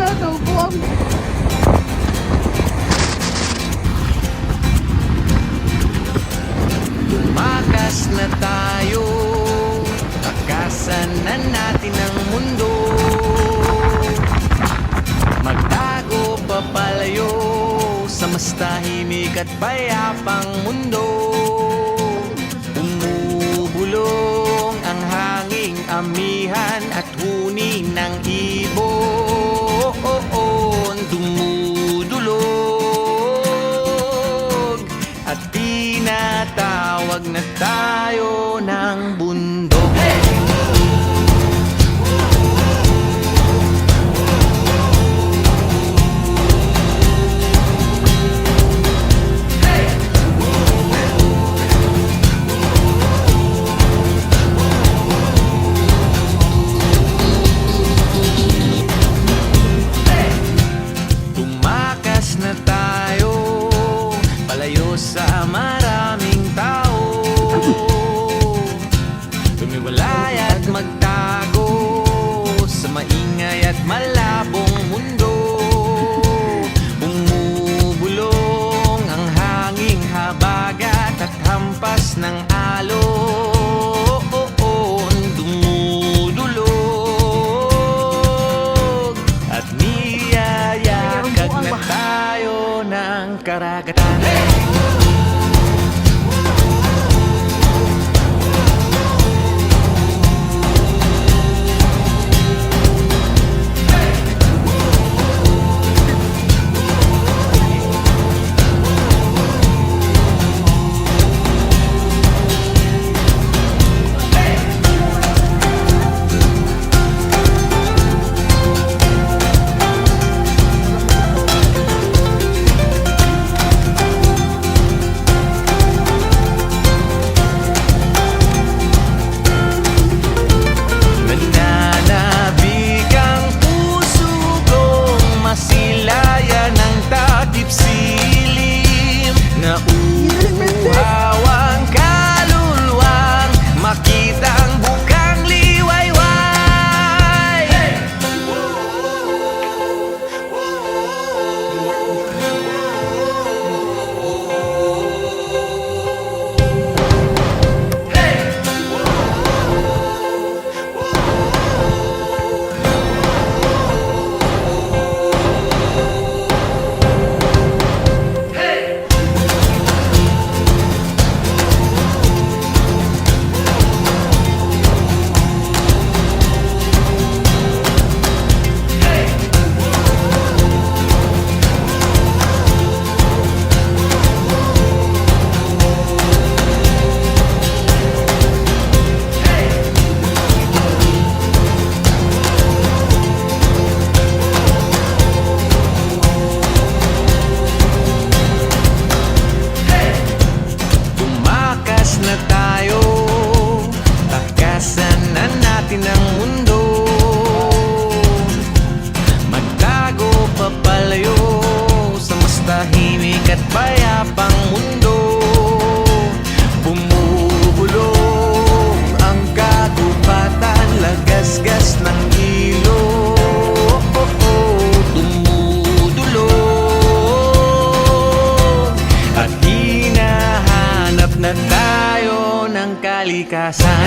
Nabuwag. Tumakas na tayo, takasan na natin ang mundo. Magtago papalayo sa mas tahimik at payapang mundo. Umubulong ang hanging amihan at huni ng ibon. Dumudulog at tinatawag na tayo ng bundok. Na tayo, palayo sa maraming tao. Tumiwalay at magtago sa maingay at malabong mundo. Bumubulong ang hanging habagat at hampas ng alon. Dumudulog at niyayakag na tayo ng karagatan. Nauuhawang kaluluwang makita ang bukang liwayway. Na tayo, takasan na natin ang mundo. Magtago papalayo sa mas tahimik at payapang mundo. Bumubulong ang kagubatan, lagasgas ng ilog. Dumudulog at hinahanap na tayo ng kalikasan.